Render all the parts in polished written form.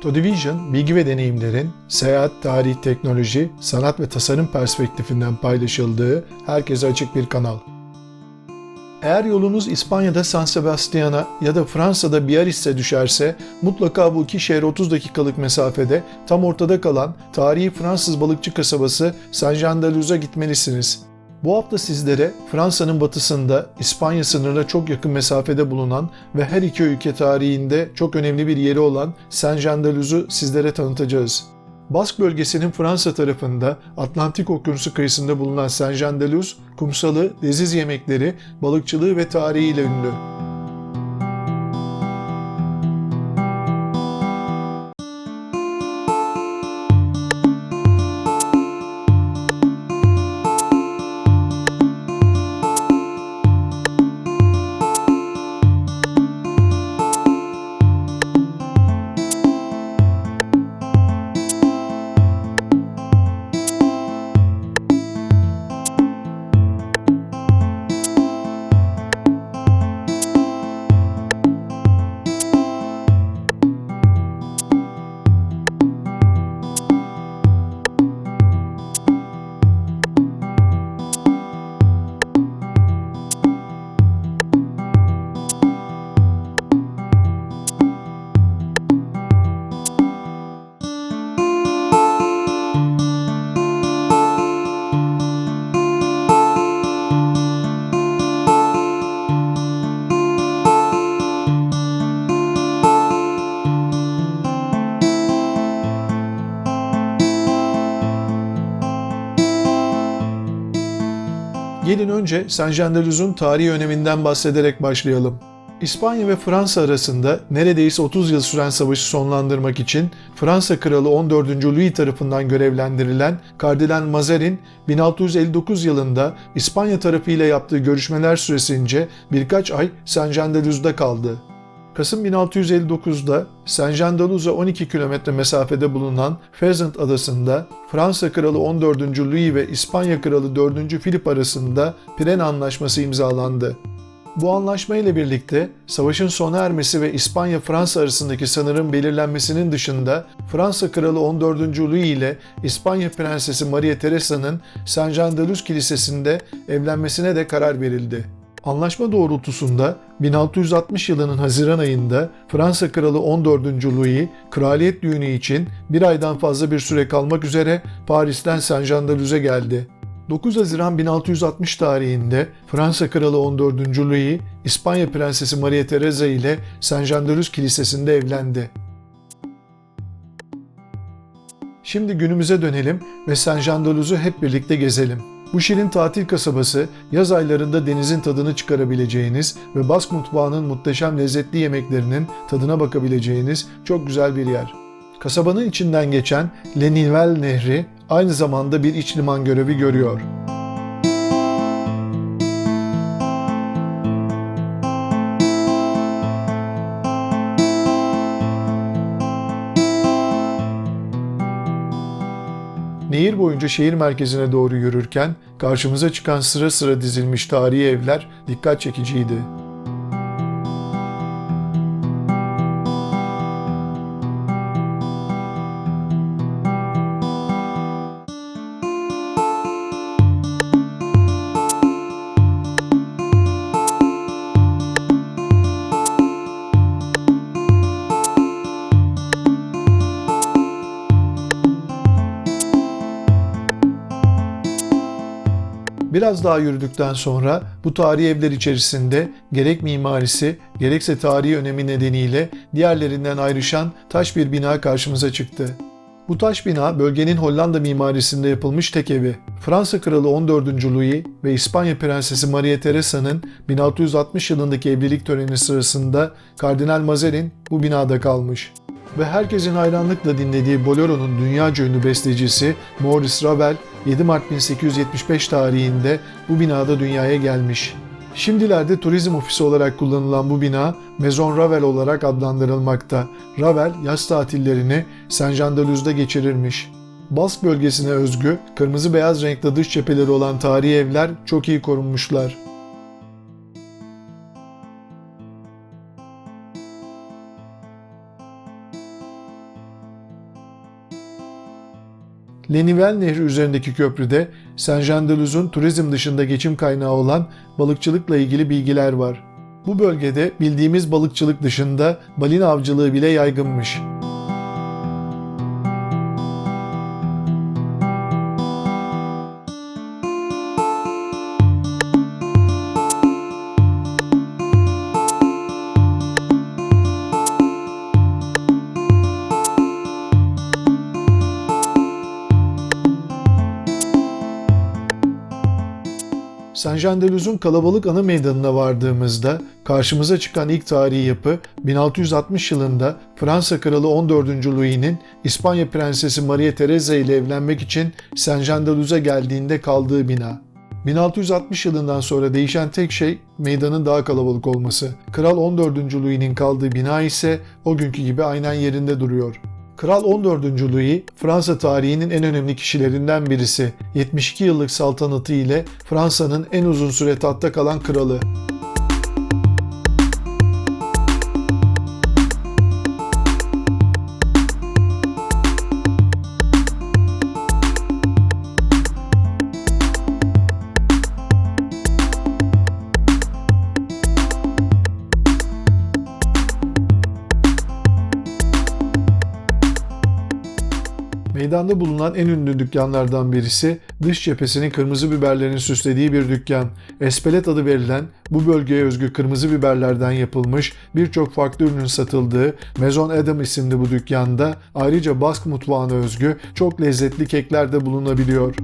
Todivision, bilgi ve deneyimlerin seyahat, tarih, teknoloji, sanat ve tasarım perspektifinden paylaşıldığı herkese açık bir kanal. Eğer yolunuz İspanya'da San Sebastian'a ya da Fransa'da Biarritz'e düşerse mutlaka bu iki şehre 30 dakikalık mesafede tam ortada kalan tarihi Fransız balıkçı kasabası Saint-Jean-de-Luz'a gitmelisiniz. Bu hafta sizlere Fransa'nın batısında İspanya sınırına çok yakın mesafede bulunan ve her iki ülke tarihinde çok önemli bir yeri olan Saint-Jean-de-Luz'u sizlere tanıtacağız. Bask bölgesinin Fransa tarafında Atlantik Okyanusu kıyısında bulunan Saint-Jean-de-Luz, kumsalı, leziz yemekleri, balıkçılığı ve tarihiyle ünlü. Gelin önce Saint-Jean-de-Luz'un tarihi öneminden bahsederek başlayalım. İspanya ve Fransa arasında neredeyse 30 yıl süren savaşı sonlandırmak için Fransa Kralı 14. Louis tarafından görevlendirilen Kardinal Mazarin, 1659 yılında İspanya tarafıyla yaptığı görüşmeler süresince birkaç ay Saint-Jean-de-Luz'da kaldı. Kasım 1659'da Saint-Jean-de-Luz'a 12 kilometre mesafede bulunan Pheasant Adası'nda Fransa Kralı 14. Louis ve İspanya Kralı 4. Philip arasında Pirene Anlaşması imzalandı. Bu anlaşma ile birlikte savaşın sona ermesi ve İspanya-Fransa arasındaki sınırın belirlenmesinin dışında Fransa Kralı 14. Louis ile İspanya Prensesi Maria Teresa'nın Saint-Jean-de-Luz Kilisesi'nde evlenmesine de karar verildi. Anlaşma doğrultusunda 1660 yılının Haziran ayında Fransa Kralı 14. Louis, kraliyet düğünü için bir aydan fazla bir süre kalmak üzere Paris'ten Saint-Jean-de-Luz'a geldi. 9 Haziran 1660 tarihinde Fransa Kralı 14. Louis, İspanya Prensesi Maria Teresa ile Saint-Jean-de-Luz Kilisesi'nde evlendi. Şimdi günümüze dönelim ve Saint-Jean-de-Luz'u hep birlikte gezelim. Bu şirin tatil kasabası, yaz aylarında denizin tadını çıkarabileceğiniz ve Bask mutfağının muhteşem lezzetli yemeklerinin tadına bakabileceğiniz çok güzel bir yer. Kasabanın içinden geçen Le Nivelle Nehri aynı zamanda bir iç liman görevi görüyor. Nehir boyunca şehir merkezine doğru yürürken karşımıza çıkan sıra sıra dizilmiş tarihi evler dikkat çekiciydi. Biraz daha yürüdükten sonra bu tarihi evler içerisinde gerek mimarisi gerekse tarihi önemi nedeniyle diğerlerinden ayrışan taş bir bina karşımıza çıktı. Bu taş bina bölgenin Hollanda mimarisinde yapılmış tek evi. Fransa Kralı 14. Louis ve İspanya Prensesi Maria Teresa'nın 1660 yılındaki evlilik töreni sırasında Kardinal Mazarin bu binada kalmış. Ve herkesin hayranlıkla dinlediği Bolero'nun dünyaca ünlü bestecisi Maurice Ravel 7 Mart 1875 tarihinde bu binada dünyaya gelmiş. Şimdilerde turizm ofisi olarak kullanılan bu bina Maison Ravel olarak adlandırılmakta. Ravel yaz tatillerini Saint-Jean-de-Luz'da geçirirmiş. Bask bölgesine özgü kırmızı beyaz renkli dış cepheleri olan tarihi evler çok iyi korunmuşlar. Nivelle Nehri üzerindeki köprüde Saint-Jean-de-Luz'un turizm dışında geçim kaynağı olan balıkçılıkla ilgili bilgiler var. Bu bölgede bildiğimiz balıkçılık dışında balina avcılığı bile yaygınmış. Saint-Jean-de-Luz'un kalabalık ana meydanına vardığımızda karşımıza çıkan ilk tarihi yapı 1660 yılında Fransa Kralı 14. Louis'nin İspanya Prensesi Maria Teresa ile evlenmek için Saint-Jean-de-Luz'a geldiğinde kaldığı bina. 1660 yılından sonra değişen tek şey meydanın daha kalabalık olması. Kral 14. Louis'nin kaldığı bina ise o günkü gibi aynen yerinde duruyor. Kral 14. Louis, Fransa tarihinin en önemli kişilerinden birisi. 72 yıllık saltanatı ile Fransa'nın en uzun süre tahtta kalan kralı. Meydanda bulunan en ünlü dükkanlardan birisi dış cephesini kırmızı biberlerin süslediği bir dükkan. Espelet adı verilen bu bölgeye özgü kırmızı biberlerden yapılmış birçok farklı ürünün satıldığı Maison Adam isimli bu dükkanda ayrıca Bask mutfağına özgü çok lezzetli kekler de bulunabiliyor.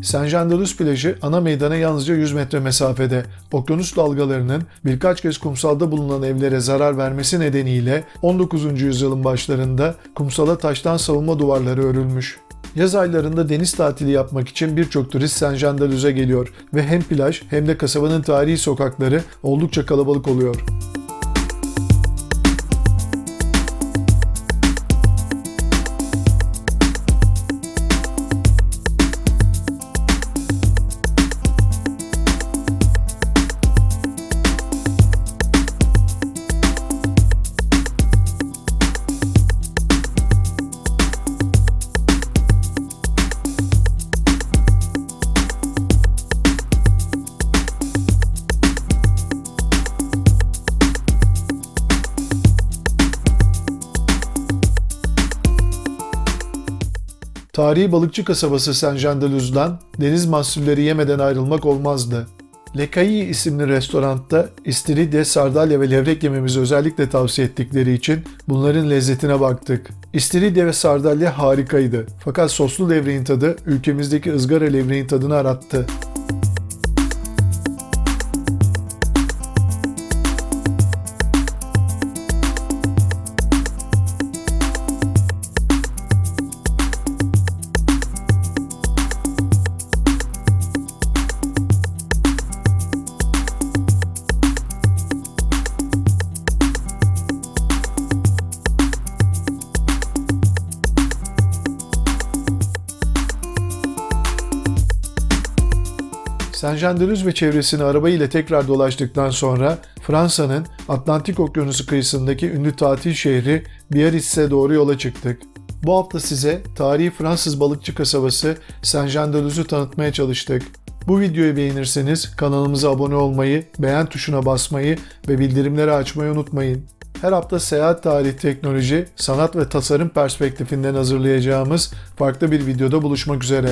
Saint-Jean-de-Luz plajı ana meydana yalnızca 100 metre mesafede. Okyanus dalgalarının birkaç kez kumsalda bulunan evlere zarar vermesi nedeniyle 19. yüzyılın başlarında kumsala taştan savunma duvarları örülmüş. Yaz aylarında deniz tatili yapmak için birçok turist Saint-Jean-de-Luz'a geliyor ve hem plaj hem de kasabanın tarihi sokakları oldukça kalabalık oluyor. Tarihi balıkçı kasabası Saint-Jean-de-Luz'dan deniz mahsulleri yemeden ayrılmak olmazdı. Le Cailly isimli restoranda istiridye, sardalya ve levrek yememizi özellikle tavsiye ettikleri için bunların lezzetine baktık. İstiridye ve sardalya harikaydı. Fakat soslu levreğin tadı ülkemizdeki ızgara levreğin tadını arattı. Saint-Jean-de-Luz ve çevresini araba ile tekrar dolaştıktan sonra Fransa'nın Atlantik Okyanusu kıyısındaki ünlü tatil şehri Biarritz'e doğru yola çıktık. Bu hafta size tarihi Fransız balıkçı kasabası Saint-Jean-de-Luz'u tanıtmaya çalıştık. Bu videoyu beğenirseniz kanalımıza abone olmayı, beğen tuşuna basmayı ve bildirimleri açmayı unutmayın. Her hafta seyahat, tarih, teknoloji, sanat ve tasarım perspektifinden hazırlayacağımız farklı bir videoda buluşmak üzere.